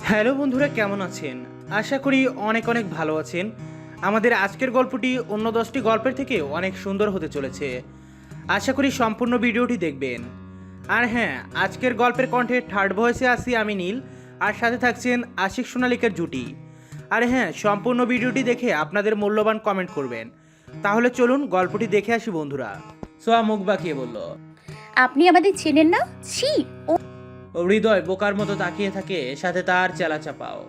Hello বন্ধুরা, কেমন আছেন? আশা করি অনেক অনেক ভালো আছেন। আমাদের আজকের গল্পটি অন্য 10টি গল্পের থেকে অনেক সুন্দর হতে চলেছে। আশা করি সম্পূর্ণ ভিডিওটি দেখবেন। আর হ্যাঁ, আজকের গল্পের কণ্ঠে থার্ড ভয়েসে আছি আমি নীল, আর সাথে থাকছেন আশিক সোনালিকের জুটি। আর হ্যাঁ, সম্পূর্ণ ভিডিওটি দেখে আপনাদের মূল্যবান কমেন্ট করবেন। তাহলে চলুন গল্পটি দেখে আসি বন্ধুরা। সোয়া মুখ বাঁকিয়ে বলল। আপনি আমাদের চেনেন না? ছি! ও হৃদয় বোকার মতো তাকিয়ে থাকে, সাথে তার চেলা চাপাও।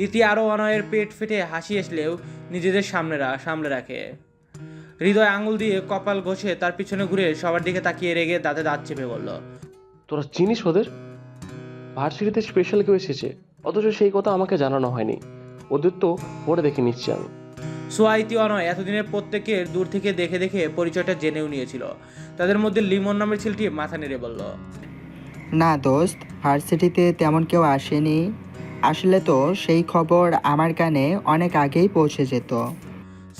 ইতি আরো অনয়ের পেট ফেটে হাসি আসলেও নিজেদের সামলে রাখে। হৃদয় আঙুল দিয়ে কপাল ঘষে তার পিছনে ঘুরে সবার দিকে তাকিয়ে রেগে দাঁতে দাঁত চেপে বলল। তোরা চিনিস ওদের? ভার্সিটিতে স্পেশাল কেউ এসেছে, অথচ সেই কথা আমাকে জানানো হয়নি। ওদের তো পরে দেখে নিচ্ছি আমি। সোয়া ইতি অনয় এতদিনের প্রত্যেকের দূর থেকে দেখে দেখে পরিচয়টা জেনেও নিয়েছিল। তাদের মধ্যে লিমন নামের ছেলেটি মাথা নেড়ে বলল। না দোস্ত, ভার্সিটিতে তেমন কেউ আসেনি। আসলে তো সেই খবর আমার কানে অনেক আগেই পৌঁছে যেত।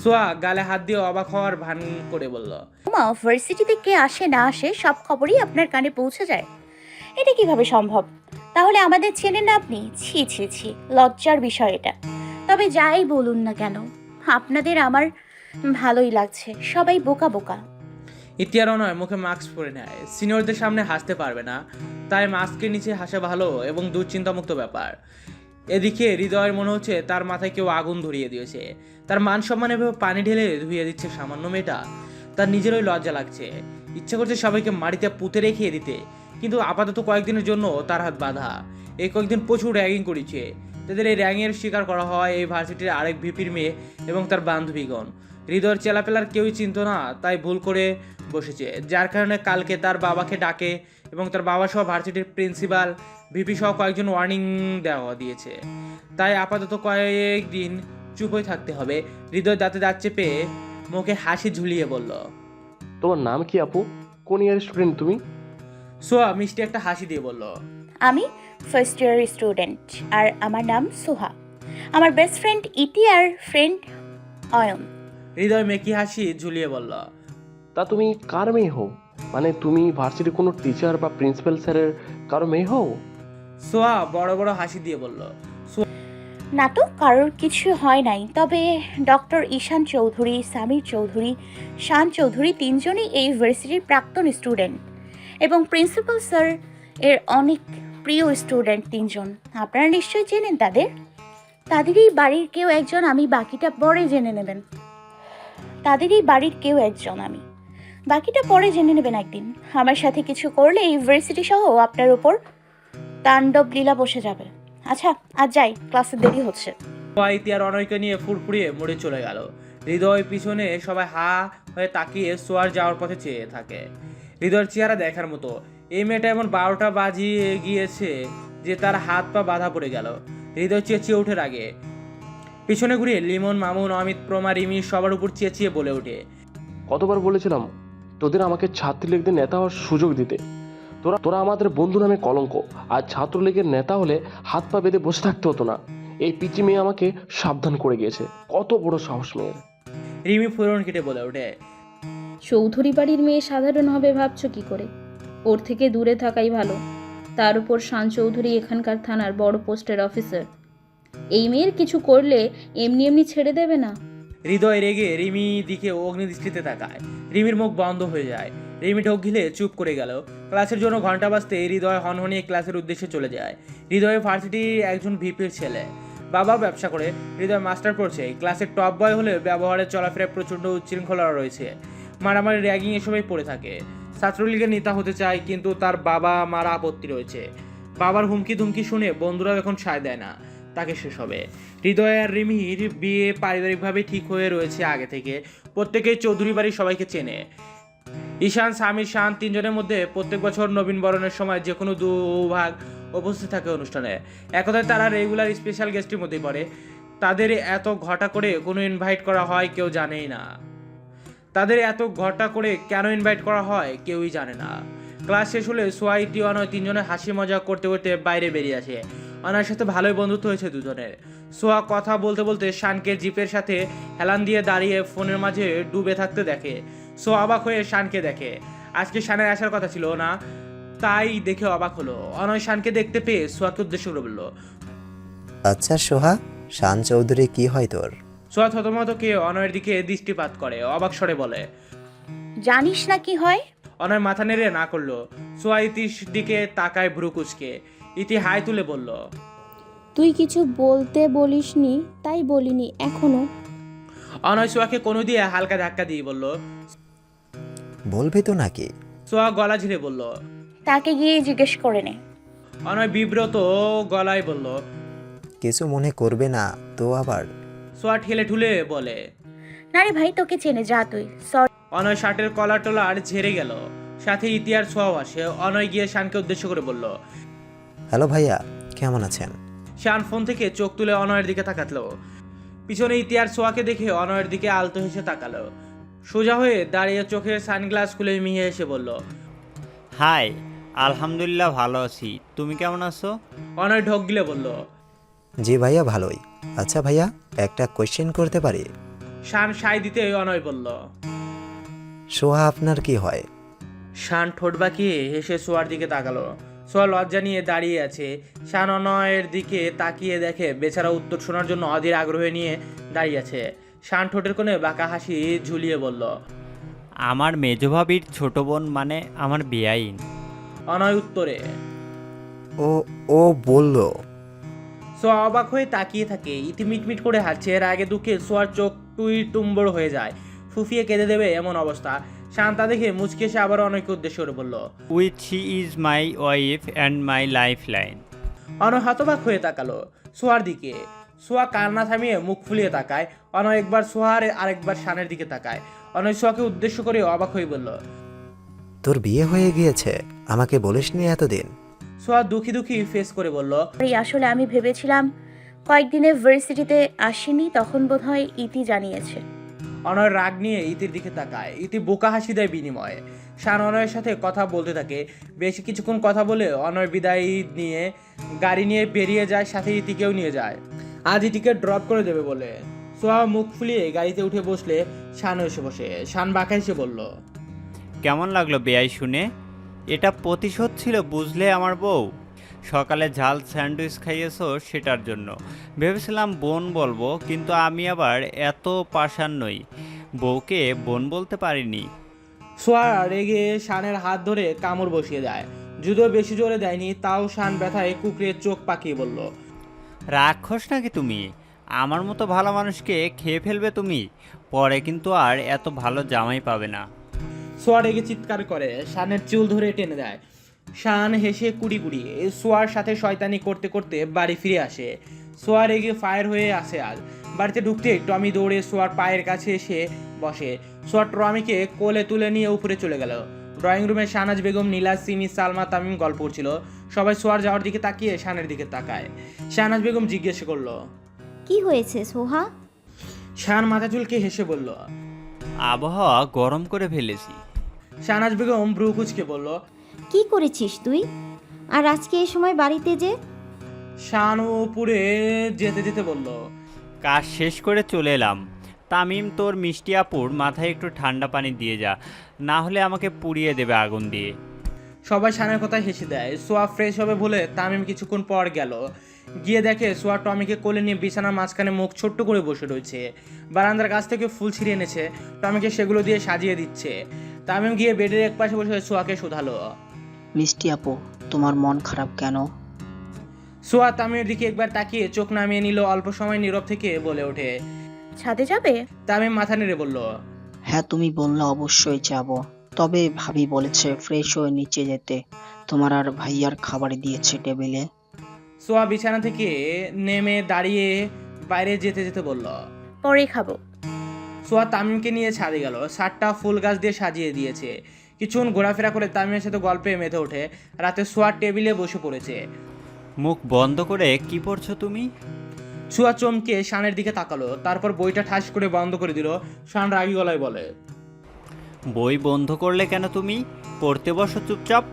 সোয়া গালে হাত দিয়ে অবাক হওয়ার ভান করে বলল। মা, ভার্সিটিতে কে আসে না আসে সব খবরই আপনার কানে পৌঁছে যায়? এটা কিভাবে সম্ভব? তাহলে আমাদের চেনেন না আপনি? ছি ছি ছি, লজ্জার বিষয় এটা। তবে যাই বলুন না কেন, আপনাদের আমার ভালোই লাগছে। সবাই বোকা বোকা। ইতিহার নয়, মুখে মাস্ক পরে নেয়। সিনিয়রদের সামনে হাসতে পারবে না, তাই মাস্কের নিচে হাসা ভালো এবং দুশ্চিন্তামুক্ত ব্যাপার। এদিকে হৃদয়ের মনে হচ্ছে তার মাথায় কেউ আগুন ধরিয়ে দিয়েছে। তার মান সম্মান এভাবে পানি ঢেলে ধুইয়ে দিচ্ছে সামান্য মেয়েটা। তার নিজেরই লজ্জা লাগছে, ইচ্ছা করছে সবাইকে মাটিতে পুঁতে রেখে দিতে, কিন্তু আপাতত কয়েকদিনের জন্য তার হাত বাঁধা। এই কয়েকদিন প্রচুর র্যাগিং করেছে। তাদের এই র্যাগিংয়ের শিকার করা হয় এই ভার্সিটির আরেক ভিপির মেয়ে এবং তার বান্ধবীগণ। হৃদয়ের চেলাপেলার কেউই চিনত না, তাই ভুল করে বসেছে, যার কারণে কালকে তার বাবাকে ডাকে এবং তার বাবা সহ ভার্সিটির প্রিন্সিপাল, ভিপি সহ কয়েকজন ওয়ার্নিং দিয়েছে। তাই আপাতত কয়েকদিন চুপ হয়ে থাকতে হবে। হৃদয় দাঁতে দাঁত চেপে মুখে হাসি ঝুলিয়ে বলল। তোমার নাম কি আপু? কোন ইয়ার স্টুডেন্ট তুমি? সোয়া মিষ্টি একটা হাসি দিয়ে বলল। আমি ফার্স্ট ইয়ার স্টুডেন্ট, আর আমার নাম সোহা। আমার বেস্ট ফ্রেন্ড ইতি আর ফ্রেন্ড অয়ন। হৃদয় মেকি হাসি ঝুলিয়ে বলল। তা তুমি কার মেয়ে হও? মানে তুমি ভার্সিটির কোনো টিচার বা প্রিন্সিপাল স্যারের কারো মেয়ে হও? সোয়া বড় বড় হাসি দিয়ে বলল। না তো, কারোর কিছু হয় নাই। তবে ডক্টর ঈশান চৌধুরী, সামির চৌধুরী, শান চৌধুরী তিনজনই এই ইউনিভার্সিটির প্রাক্তন স্টুডেন্ট এবং প্রিন্সিপাল স্যার এর অনেক প্রিয় স্টুডেন্ট তিনজন। আপনারা নিশ্চয়ই চেনেন তাদের। তাদেরই বাড়ির কেউ একজন আমি, বাকিটা পরে জেনে নেবেন। তাদেরই বাড়ির কেউ একজন আমি, বাকিটা পরে জেনে নেবেন একদিন। আমার সাথে কিছু করলে এই ইউনিভার্সিটি সহ আপনার উপর তাণ্ডব লীলা বসে যাবে। আচ্ছা, আজ যাই, ক্লাসে দেরি হচ্ছে। সোয়া ইতিহার অনয়কে নিয়ে ফুরফুরিয়ে মুড়ে চলে গেল। হৃদয় পিছনে সবাই হা হয়ে তাকিয়ে সোয়ার যাওয়ার পথে চেয়ে থাকে। হৃদয়ের চেহারা দেখার মতো। এই মেয়েটা এমন 12টা বাজিয়ে গিয়েছে যে তার হাত পা বাঁধা পড়ে গেল। হৃদয় চেঁচিয়ে ওঠে রাগে। পিছনে ঘুরিয়ে লিমন, মামুন, অমিত, প্রমা, রিমি সবার উপর চেঁচিয়ে বলে ওঠে। কতবার বলেছিলাম তোদের আমাকে ছাত্রলীগদের নেতা হওয়ার সুযোগ দিতে। তোরা তোরা আমাদের বন্ধু নামে কলঙ্ক। আর ছাত্রলীগের নেতা হলে হাত পা বেঁধে বসে থাকতে হতো না। এই পিচি মেয়ে আমাকে সাবধান করে গিয়েছে। কত বড় সাহস মেয়ের! রিমি ফুরন কেটে বলে ওঠে। চৌধুরী বাড়ির মেয়ে সাধারণ হবে ভাবছো কি করে? ওর থেকে দূরে থাকাই ভালো। তার উপর শান চৌধুরী এখানকার থানার বড় পোস্টের অফিসার। এই মেয়ের কিছু করলে এমনি এমনি ছেড়ে দেবে না। হৃদয় রেগে রিমি দিকে অগ্নিদৃষ্টিতে তাকায়। রিমির মুখ বন্ধ হয়ে যায়। রিমি ঢোক গিলে চুপ করে গেল। ক্লাসের জন্য ঘন্টা বাজতে হৃদয় হনহনিয়ে ক্লাসের উদ্দেশ্যে চলে যায়। হৃদয় ভার্সিটির একজন ভিপির ছেলে, বাবা ব্যবসা করে। হৃদয় মাস্টার পড়ছে। ক্লাসের টপ বয় হলে ব্যবহারে চলাফেরায় প্রচণ্ড উচ্ছৃঙ্খলা রয়েছে। মারামারি, র্যাগিং এসবই পড়ে থাকে। ছাত্রলীগের নেতা হতে চায়, কিন্তু তার বাবা মারা আপত্তি রয়েছে। বাবার হুমকি ধুমকি শুনে বন্ধুরা এখন সায় দেয় না তাকে শেষ হবে। হৃদয় আর রিমির বিয়ে পারিবারিকভাবে ঠিক হয়ে রয়েছে আগে থেকে। প্রত্যেকেই চৌধুরী বাড়ির সবাইকে চেনে। ঈশান, সামির, শান তিনজনের মধ্যে প্রত্যেক বছর নবীন বরণের সময় যে কোনো দুভাগ উপস্থিত থাকে অনুষ্ঠানে। একথায় তারা রেগুলার স্পেশাল গেস্টের মধ্যেই পড়ে। তাদের এত ঘটা করে কোনো ইনভাইট করা হয় কেউ জানেই না। তাদের এত ঘটা করে কেন ইনভাইট করা হয় কেউই জানে না। ক্লাস শেষ হলে সোয়াইটি অনয় তিনজনে হাসি মজা করতে করতে বাইরে বেরিয়ে আসে। অনয়ের সাথে ভালোই বন্ধুত্ব হয়েছে দুজনের। সোয়া কথা বলতে বলতে শানকে জিপের সাথে হেলান দিয়ে দাঁড়িয়ে ফোনের মাঝে ডুবে থাকতে দেখে। সোয়া অবাক হয়ে শানকে দেখে। আজকে শানের আসার কথা ছিল না, তাই দেখে অবাক হলো। অনয় শানকে দেখতে পেয়ে সোয়াকে উদ্দেশ্য করে বলল। আচ্ছা সোহা, শান চৌধুরী কি হয় তোর? সোয়া থতমত কে অনয়ের দিকে দৃষ্টিপাত করে, অবাক স্বরে বলে। জানিস না কি হয়? অনয় মাথা নেড়ে না করলো। সোয়া ইতির দিকে তাকায় ভ্রু কুচকে। ইতি হাই তুলে বলল। তুই কিছু বলতে বলিসনি তাই বলিনি এখনো। অনয় সোয়াকে কোনো দিয়ে হালকা ধাক্কা দিয়ে বলল। বলবি তো নাকি? সোয়া গলা ঝিরে বলল। তাকে গিয়ে জিজ্ঞেস করে নে। অনয় বিব্রত গলায় বলল। কিছু মনে করবে না তো আবার? সোয়া ঠেলে ঠুলে বলে। না রে ভাই, তোকে চেনে, যা তুই। সরি। অনয় শার্টের কলার টলার ঝেড়ে গেল, সাথে ইতি আর সোয়াও আসে। অনয় গিয়ে শানকে উদ্দেশ্য করে বলল। হ্যালো ভাইয়া, কেমন আছেন? শান ফোন থেকে চোখ তুলে অনয়ের দিকে তাকাতলো। পিছনে ইতি আর সোয়াকে দেখে অনয়ের দিকে আলতো হেসে তাকালো। সোজা হয়ে দাঁড়িয়ে চোখের সানগ্লাস খুলে মিহে এসে বলল। হাই, আলহামদুলিল্লাহ ভালো আছি, তুমি কেমন আছো? অনয় ঢোক গিলে বলল। জি ভাইয়া ভালোই। আচ্ছা ভাইয়া, একটা কোয়েশ্চেন করতে পারি? শান সাই দিতে অনয় বলল। সোহা আপনার কি হয়? শান ঠোঁট বাঁকিয়ে হেসে সোয়ার দিকে তাকালো। সোয়া লজ্জা নিয়ে দাঁড়িয়ে আছে। শান অনয়ের দিকে তাকিয়ে দেখে বেচারা উত্তর শোনার জন্য অধীর আগ্রহ নিয়ে দাঁড়িয়ে আছে। শান ঠোঁটের কোণে বাঁকা হাসি ঝুলিয়ে বলল। আমার মেজ ভাবির ছোট বোন, মানে আমার বেয়াইন। অনয় উত্তরে। ও ও বললো। সোয়া অবাক হয়ে তাকিয়ে থাকে। ইতি মিটমিট করে হাসছে। এর আগে দুঃখে সোয়ার চোখ টুম্বড় হয়ে যায়, ফুফিয়ে কেঁদে দেবে এমন অবস্থা। শান্তা দেখে মুচকে এসে আবার অনয়কে উদ্দেশ্য করে বলল। With she is my wife and my lifeline. Anay হতবাক হয়ে তাকালো সোয়ার দিকে। সোয়া কান্না থামিয়ে মুখ ফুলিয়ে তাকায়। অনয় একবার সোয়ার আরেকবার শানের দিকে তাকায়। অনয় সোয়াকে উদ্দেশ্য করে অবাক হয়ে বলল। তোর বিয়ে হয়ে গিয়েছে, আমাকে বলিসনি এতদিন? সোয়া দুঃখী দুঃখী ফেস করে বলল। আসলে আমি ভেবেছিলাম কয়েকদিনে ভার্সিটিতে আসেনি, তখন বোধহয় ইতি জানিয়েছে। অনয় রাগ নিয়ে ইতির দিকে তাকায়। ইতি বোকা হাসি দেয় বিনিময়ে। শান অনয়ের সাথে কথা বলতে থাকে। বেশি কিছুক্ষণ কথা বলে অনয় বিদায় নিয়ে গাড়ি নিয়ে বেরিয়ে যায়, সাথে ইতিকেও নিয়ে যায়। আজ ইতিকে ড্রপ করে দেবে বলে। সোয়া মুখ ফুলিয়ে গাড়িতে উঠে বসলে শানও এসে বসে। শান বাঁকা এসে বলল। কেমন লাগলো বেয়াই শুনে? এটা প্রতিশোধ ছিল বুঝলে আমার বউ। সকালে ঝাল স্যান্ডউইচ খাইয়েছো সেটার জন্য। ভেবেছিলাম বোন বলবো, কিন্তু আমি আবার এত পাষাণ নই, বউকে বোন বলতে পারিনি। সোয়া রেগে শানের হাত ধরে কামড় বসিয়ে দেয়। যদিও বেশি জোরে দেয়নি, তাও শান ব্যথায় কুকড়ে চোখ পাকিয়ে বলল। রাক্ষস নাকি তুমি? আমার মতো ভালো মানুষকে খেয়ে ফেলবে তুমি, পরে কিন্তু আর এত ভালো জামাই পাবে না। সোয়া রেগে চিৎকার করে শানের চুল ধরে টেনে দেয়। শান হেসে কুড়ি কুড়িয়ে সোয়ার সাথে শয়তানি করতে করতে বাড়ি ফিরে আসে। সোয়া রেগে ফায়ার হয়ে আসে। আজ বাড়িতে ঢুকতে টমি দৌড়ে সোয়ার পায়ের কাছে এসে বসে। সোয়া টমিকে কোলে তুলে নিয়ে উপরে চলে গেল। ড্রয়িং রুমে শাহনাজ বেগম, নীলা, সিমি, সালমা, তামিম গল্প করছিল। সবাই সোয়ার যাওয়ার দিকে তাকিয়ে শানের দিকে তাকায়। শাহনাজ বেগম জিজ্ঞেস করলো। কি হয়েছে সোহা? শান মাথা চুলকে হেসে বলল। আবহাওয়া গরম করে ফেলেছি। শাহনাজ বেগম ভ্রু কুচকে বলল। কি করেছিস তুই? আর আজকে এই সময় বাড়িতে যে? শান উপরে যেতে যেতে বলল। কাজ শেষ করে চলে এলাম। তামিম, তোর মিষ্টি আপুর মাথায় একটু ঠান্ডা পানি দিয়ে যা, না হলে আমাকে পুড়িয়ে দেবে আগুন দিয়ে। সবাই শানের কথায় হেসে দেয়। সোয়া ফ্রেশ হবে বলে তামিম কিছুক্ষণ পর গেল। গিয়ে দেখে সোয়া টমিকে কোলে নিয়ে বিছানার মাঝখানে মুখ ছোট্ট করে বসে রয়েছে। বারান্দার কাছ থেকে ফুল ছিঁড়ে এনেছে, টমিকে সেগুলো দিয়ে সাজিয়ে দিচ্ছে। তামিম গিয়ে বেডের এক পাশে বসে সোয়াকে শুধালো। মিষ্টি আপু, তোমার মন খারাপ কেন? সোয়া তামিমের দিকে একবার তাকিয়ে চোখ নামিয়ে নিল। অল্প সময় নীরব থেকে বলে ওঠে। ছাদে যাবে? তামিম মাথা নেড়ে বলল। হ্যাঁ, তুমি বললে অবশ্যই যাব, তবে ভাবি বলেছে ফ্রেশ হয়ে নিচে যেতে। তোমার আর ভাইয়ার খাবার দিয়েছে টেবিলে। সোয়া বিছানা থেকে নেমে দাঁড়িয়ে বাইরে যেতে যেতে বলল। পরে খাবো। সোয়া তামিমকে নিয়ে ছাদে গেল। ছাদটা ফুল গাছ দিয়ে সাজিয়ে দিয়েছে। কিছুক্ষণ ঘোরাফেরা করে তামিমের সাথে গল্পে মেতে ওঠে। রাতে সোয়ার টেবিলে বসে পড়েছে। মুখ বন্ধ করে কি পড়ছো তুমি? সোয়া চমকে শানের দিকে তাকালো, তারপর বইটা ঠাস করে বন্ধ করে দিল। শান রাগী গলায় বলে। বই বন্ধ করলে কেন তুমি? পড়তে বসো চুপচাপ।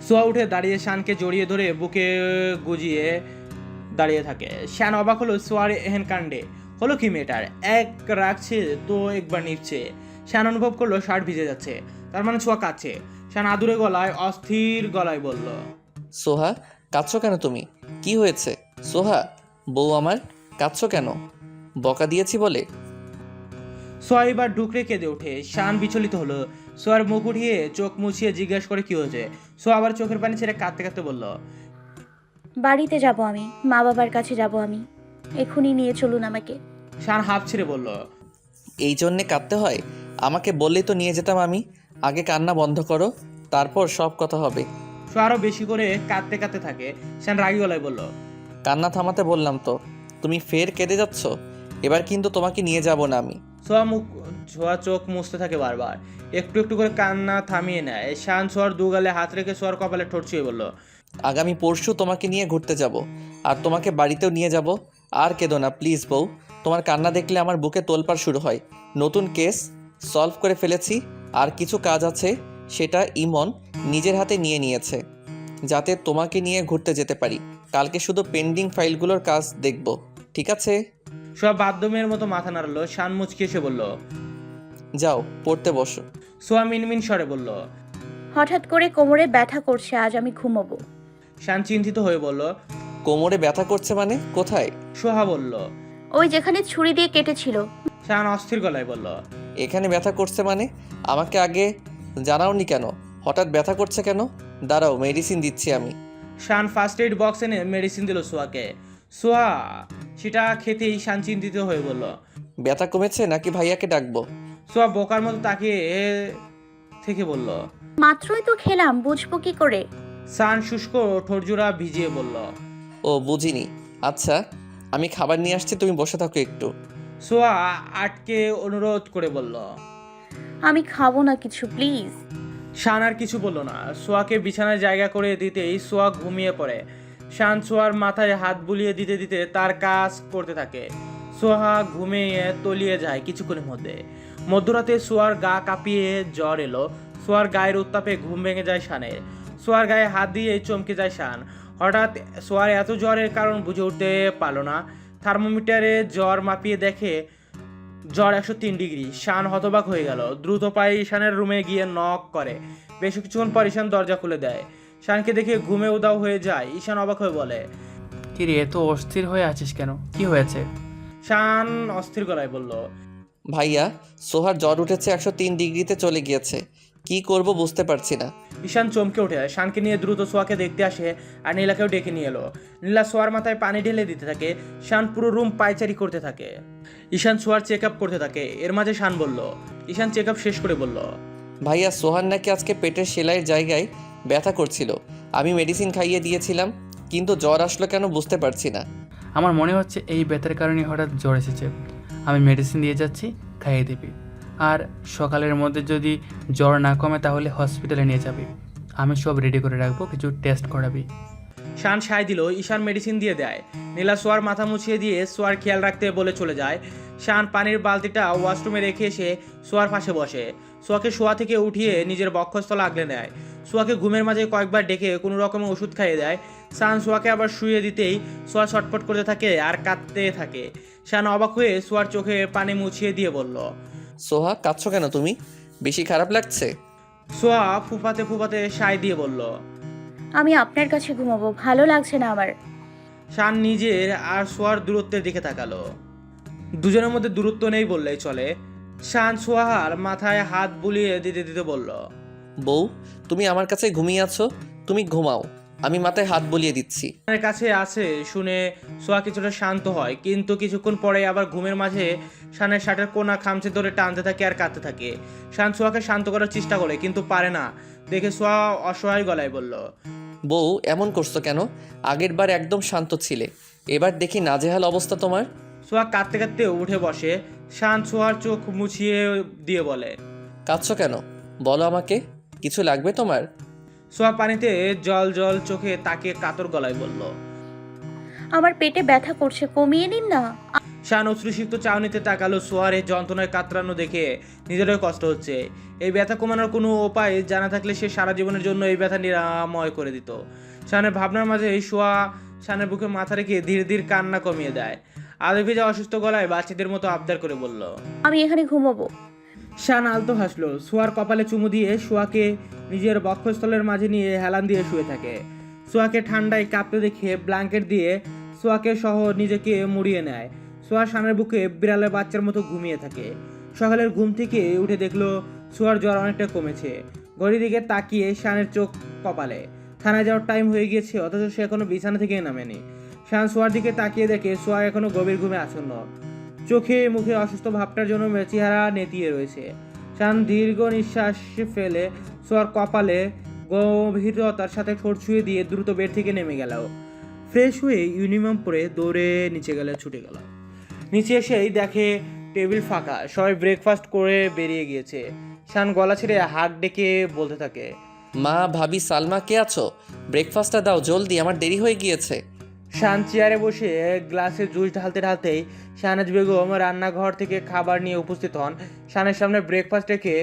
সোয়া উঠে দাঁড়িয়ে শানকে জড়িয়ে ধরে বুকে গুজিয়ে দাঁড়িয়ে থাকে। শান অবাক হলো সোয়ার এহেন কাণ্ডে। হলো কি মেয়েটার? এক রাখছে তো একবার নিচ্ছে। শান অনুভব করলো শার্ট ভিজে যাচ্ছে, তার মানে সোয়া কাঁদছে। শান আদুরে গলায় অস্থির গলায় বলল। সোহা, কাঁদছো কেন তুমি? কি হয়েছে? সোহা, বউ আমার, কাঁদছো কেন? বকা দিয়েছি বলে? সোয়া এবার ডুকরে কেঁদে ওঠে। শান বিচলিত হলো। সোয়ার মুখ উঠিয়ে চোখ মুছিয়ে জিজ্ঞেস করে কি হয়েছে। সোয়া আবার চোখের পানি ছেড়ে কাঁদতে কাঁদতে বলল, বাড়িতে যাব আমি, মা বাবার কাছে যাব আমি। এখনই নিয়ে চলুন আমাকে। শান হাঁপ ছেড়ে বলল, এই জন্যে কাঁদতে হয়? আমাকে বললেই তো নিয়ে যেতাম আমি। আগে কান্না বন্ধ করো, তারপর সব কথা হবে। সোয়া আরও বেশি করে কাঁদতে কাঁদতে থাকে। শান রাগী গলায় বলল, কান্না থামাতে বললাম তো, তুমি ফের কেঁদে যাচ্ছ। এবার কিন্তু তোমাকে নিয়ে যাব না আমি। সোয়া চোখ মুছতে থাকে বারবার। একটু একটু করে কান্না থামিয়ে নেয়। শান সোয়ার দুগালে হাত রেখে সোয়ার কপালে ঠোঁট ছুঁয়ে বলল, আগামী পরশু তোমাকে নিয়ে ঘুরতে যাব, আর তোমাকে বাড়িতেও নিয়ে যাব। আর কেঁদো না প্লিজ বউ। তোমার কান্না দেখলে আমার বুকে তোলপাড় শুরু হয়। নতুন কেস সলভ করে ফেলেছি, আর কিছু কাজ আছে, সেটা ইমন নিজের হাতে নিয়ে নিয়েছে, যাতে তোমাকে নিয়ে ঘুরতে যেতে পারি। কালকে শুধু পেন্ডিং ফাইলগুলোর কাজ দেখব, ঠিক আছে? সোয়া বাধ্যমের মতো মাথা নাড়ালো। শান মুচকি এসে বলল, যাও পড়তে বসো। সোয়া মিনমিন স্বরে বলল। হঠাৎ করে কোমরে ব্যথা করছে, আজ আমি ঘুমোবো। শান চিন্তিত হয়ে বলল, কোমরে ব্যথা করছে মানে? কোথায়? সোহা বলল। ওই যেখানে ছুরি দিয়ে কেটেছিল। শান অস্থির গলায় বলল, এখানে ব্যথা করছে মানে? আমাকে আগে জানাওনি কেন? হঠাৎ ব্যথা করছে কেন? দাঁড়াও, মেডিসিন দিচ্ছি আমি। শান ফার্স্ট এইড বক্স এনে মেডিসিন দিল সোয়াকে। সোয়া সেটা খেতেই শান চিন্তিত হয়ে বলল, ব্যথা কমেছে নাকি ভাইয়াকে ডাকবো? সোয়া বোকার মতো তাকিয়ে থেকে বলল। মাত্রই তো খেলাম, বুঝবো কি করে? শান শুষ্ক ঠোঁটজোড়া ভিজিয়ে বলল। ও বুঝিনি। আচ্ছা, আমি খাবার নিয়ে আসছি, তুমি বসে থাকো একটু। সোয়া আটকে অনুরোধ করে বলল। আমি খাবো না কিছু, প্লিজ। শান আর কিছু বলল না। সোয়াকে বিছানায় জায়গা করে দিতেই সোয়া ঘুমিয়ে পড়ে। শান সোয়ার মাথায় হাত বুলিয়ে দিতে দিতে তার কাজ করতে থাকে। সোহা ঘুমিয়ে তলিয়ে যায় কিছুক্ষণের মধ্যে। মধ্যরাতে সোয়ার গা কাঁপিয়ে জ্বর এলো। সোয়ার গায়ের উত্তাপে ঘুম ভেঙে যায় শানের। সোয়ার গায়ে হাত দিয়ে চমকে যায় শান। হঠাৎ সোয়ার এত জ্বরের কারণ বুঝে উঠতে পারল না। থার্মোমিটারে জ্বর মাপিয়ে দেখে জ্বর 103 ডিগ্রি। শান হতবাক হয়ে গেল। দ্রুত পায়ে ঈশানের রুমে গিয়ে নক করে। বেশ কিছুক্ষণ পর ঈশান দরজা খুলে দেয়। শানকে দেখে ঘুমে উদাও হয়ে যায়। ঈশান অবাক হয়ে বলে, কি রে, এত অস্থির হয়ে আছিস কেন? কি হয়েছে? শান অস্থির গলায় বলল, ভাইয়া, সোহার জ্বর উঠেছে, 103 ডিগ্রিতে চলে গিয়েছে। কি করব বুঝতে পারছি না। ঈশান চমকে ওঠে। শানকে নিয়ে দ্রুত সোয়াকে দেখতে আসে আর নীলাকেও ডেকে নিয়ে এলো। নীলা সোয়ার মাথায় পানি ঢেলে দিতে থাকে। শান পুরো রুম পায়চারি করতে থাকে। ঈশান সোয়ার চেক আপ করতে থাকে। এর মাঝে শান বলল, ঈশান চেক আপ শেষ করে বলল, ভাইয়া, সোহার নাকি আজকে পেটের সেলাইয়ের জায়গায় ব্যথা করছিল। আমি মেডিসিন খাইয়ে দিয়েছিলাম, কিন্তু জ্বর আসলো কেন বুঝতে পারছি না। আমার মনে হচ্ছে এই ব্যথার কারণে হঠাৎ জ্বর এসেছে। আমি মেডিসিন দিয়ে যাচ্ছি, খাইয়ে দিবি। আর সকালের মধ্যে যদি জ্বর না কমে তাহলে হসপিটালে নিয়ে যাবি। আমি সব রেডি করে রাখবো, কিছু টেস্ট করাবি। শান সায় দিল। ঈশান মেডিসিন দিয়ে দেয়। নীলা সোয়ার মাথা মুছিয়ে দিয়ে সোয়ার খেয়াল রাখতে বলে চলে যায়। শান পানির বালতিটা ওয়াশরুমে রেখে এসে সোয়ার পাশে বসে। সোয়াকে শোয়া থেকে উঠিয়ে নিজের বক্ষস্থল আগলে নেয়। সোয়াকে ঘুমের মাঝে কয়েকবার ডেকে কোনো রকমের ওষুধ খাইয়ে দেয়। শান সোয়াকে আবার শুয়ে দিতেই সোয়া ছটফট করতে থাকে আর কাঁদতে থাকে। শান অবাক হয়ে সোয়ার চোখে পানি মুছিয়ে দিয়ে বলল, সোহা, কাঁদছো কেন তুমি? বেশি খারাপ লাগছে? সোয়া ফুপাতে ফুপাতে সায় দিয়ে বলল, আমি আপনার কাছে ঘুমাবো, ভালো লাগছে না আমার। শান নিজের আর সোয়ার দূরত্বের দিকে তাকালো। দুজনের মধ্যে দূরত্ব নেই বললেই চলে। শান সোহার মাথায় হাত বুলিয়ে দিতে দিতে বলল, বউ, তুমি আমার কাছে ঘুমিয়ে আছো, তুমি ঘুমাও, আমি মাথায় হাত বুলিয়ে দিচ্ছি। শানের কাছে আছে শুনে সোয়া কিছুটা শান্ত হয়, কিন্তু কিছুক্ষণ পরে আবার ঘুমের মাঝে শানের শার্টের কোনা খামচে ধরে টানতে থাকে আর কাঁদতে থাকে। শান সোয়াকে শান্ত করার চেষ্টা করে কিন্তু পারে না। দেখে সোয়া অসহায় গলায় বলল, বউ, এমন করছো কেন? আগের বার একদম শান্ত ছিলে, এবার দেখি নাজেহাল অবস্থা তোমার। সোয়া কাঁদতে কাঁদতে উঠে বসে। শান সোয়ার চোখ মুছিয়ে দিয়ে বলে, কাঁদছো কেন? বলো আমাকে, কিছু লাগবে তোমার? সোয়া পানিতে জল জল চোখে তাকিয়ে কাতর গলায় বলল, আমার পেটে ব্যথা করছে, কমিয়ে নিন না। শান অশ্রুসিক্ত চাউনিতে তাকালো। সোয়ার এই যন্ত্রণায় কাতরানো দেখে নিজেরও কষ্ট হচ্ছে। এই ব্যথা কমানোর কোনো উপায় জানা থাকলে সে সারা জীবনের জন্য এই ব্যথা নিরাময় করে দিত। শানের ভাবনার মাঝে সোয়া শানের বুকে মাথা রেখে ধীরে ধীরে কান্না কমিয়ে দেয়। আধে ভেজা অসুস্থ গলায় বাচ্চাদের মতো আবদার করে বলল, আমি এখানে ঘুমাবো। শান আলতো হাসলো। সোয়ার কপালে চুমু দিয়ে সোয়াকে নিজের বক্ষস্থলের মাঝে নিয়ে হেলান দিয়ে শুয়ে থাকে। সোয়াকে ঠান্ডায় কাঁপতে দেখে ব্ল্যাঙ্কেট দিয়ে সোয়াকে সহ নিজেকে মুড়িয়ে নেয়। সোয়া শানের বুকে বিড়ালের বাচ্চার মতো ঘুমিয়ে থাকে। সকালের ঘুম থেকে উঠে দেখলো সোয়ার জ্বর অনেকটা কমেছে। ঘড়ির দিকে তাকিয়ে শানের চোখ কপালে। থানায় যাওয়ার টাইম হয়ে গিয়েছে, অথচ সে এখনো বিছানা থেকে নামেনি। শান সোয়ার দিকে তাকিয়ে দেখে সোয়া এখনো গভীর ঘুমে আসন্ন। চোখে মুখে অসুস্থ ভাবটার জন্য চেহারা নেতিয়ে রয়েছে। শান দীর্ঘ নিঃশ্বাস ফেলে সোয়ার কপালে গভীরতার সাথে ঠোঁট ছুঁয়ে দিয়ে দ্রুত বেড থেকে নেমে গেল। ফ্রেশ হয়ে ইউনিফর্ম পরে দৌড়ে নিচে ছুটে গেল। নিচে এসেই দেখে টেবিল ফাঁকা, সবাই ব্রেকফাস্ট করে বেরিয়ে গিয়েছে। শান গলা ছেড়ে হাত ডেকে বলতে থাকে, মা, ভাবি, সালমা, কে আছো? ব্রেকফাস্টটা দাও জলদি, আমার দেরি হয়ে গিয়েছে। শান চেয়ারে বসে গ্লাসে জুস ঢালতে ঢালতেই শাহনাজ বেগম রান্নাঘর থেকে খাবার নিয়ে উপস্থিত হন। শানের সামনে ব্রেকফাস্ট রেখে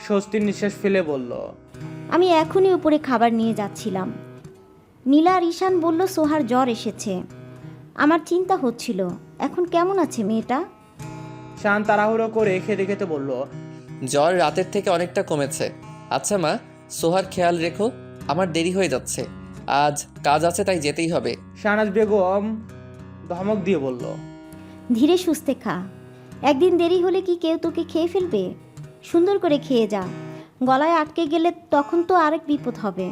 স্বস্তির নিঃশ্বাস ফেলে বলল, আমি এখনই উপরে খাবার নিয়ে যাচ্ছিলাম। নীলা আর ঈশান বলল সোহার জ্বর এসেছে। আমার চিন্তা হচ্ছিল এখন কেমন আছে মেয়েটা। শান তাড়াহুড়ো করে খেতে খেতে বলল, জ্বর রাতের থেকে অনেকটা কমেছে। আচ্ছা মা, সোহার খেয়াল রেখো, আমার দেরি হয়ে যাচ্ছে, আজ কাজ আছে তাই যেতেই হবে। শাহনাজ বেগম ধমক দিয়ে বলল, ধীরে সুস্থে খা, একদিন দেরি হলে কি কেউ তোকে খেয়ে ফেলবে? সুন্দর করে খেয়ে যা, গলায় আটকে গেলে তখন তো আরেক বিপদ হবে।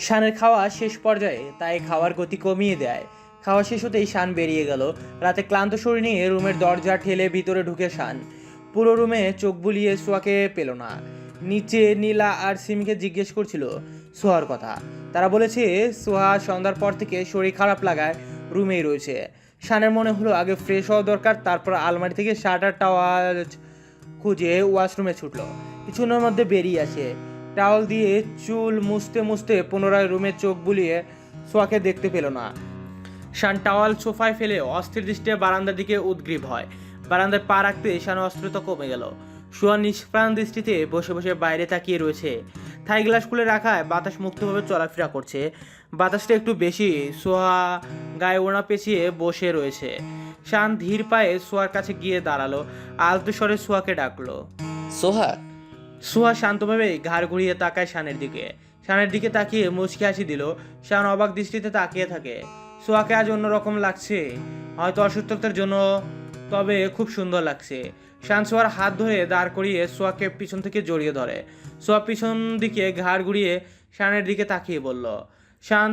শানের খাওয়া শেষ পর্যায়ে, তাই খাওয়ার গতি কমিয়ে দেয়। খাওয়া শেষ হতেই শান বেরিয়ে গেল। রাতে ক্লান্ত শরীর নিয়ে রুমের দরজা ঠেলে ভিতরে ঢুকে শান পুরো রুমে চোখ বুলিয়ে সোয়াকে পেল না। নিচে নীলা আর সিমিকে জিজ্ঞেস করছিল সোহার কথা। তারা বলেছে সোহা সন্ধ্যার পর থেকে শরীর খারাপ লাগায় রুমেই রয়েছে। শানের মনে হলো আগে ফ্রেশ হওয়া দরকার, তারপর আলমারি থেকে শার্ট আর টাওয়াল খুঁজে ওয়াশরুমে ছুটলো। কিছুক্ষণের মধ্যে বেরিয়ে আসে। টাওয়াল দিয়ে চুল মুছতে মুছতে পুনরায় রুমে চোখ বুলিয়ে সোয়াকে দেখতে পেল না। শান টাওয়াল সোফায় ফেলে অস্থির দৃষ্টিতে বারান্দার দিকে উদ্গ্রীব হয়। বারান্দায় পা রাখতে শান অস্থিরতা কমে গেল। সোয়া নিষ্প্রাণ দৃষ্টিতে বসে বসে বাইরে তাকিয়ে রয়েছে। থাই গ্লাস খুলে রাখায় বাতাস মুক্তভাবে চলাফেরা করছে। বাতাসটা একটু বেশি। সোয়া গায়ে ওড়না পেঁচিয়ে বসে রয়েছে। শান ধীর পায়ে সোয়ার কাছে গিয়ে দাঁড়ালো। আলতো স্বরে সোয়াকে ডাকলো, সোহা। সোহা শান্তভাবে ঘাড় ঘুরিয়ে তাকায় শানের দিকে। শানের দিকে তাকিয়ে মুচকি হাসি দিল। শান অবাক দৃষ্টিতে তাকিয়ে থাকে। সোয়াকে আজ অন্যরকম লাগছে, হয়তো অসুস্থতার জন্য, তবে খুব সুন্দর লাগছে। শান সোয়ার হাত ধরে দাঁড় করিয়ে সোয়াকে পিছন থেকে জড়িয়ে ধরে। সোয়া পিছন দিকে ঘাড় ঘুরিয়ে শানের দিকে তাকিয়ে বলল, শান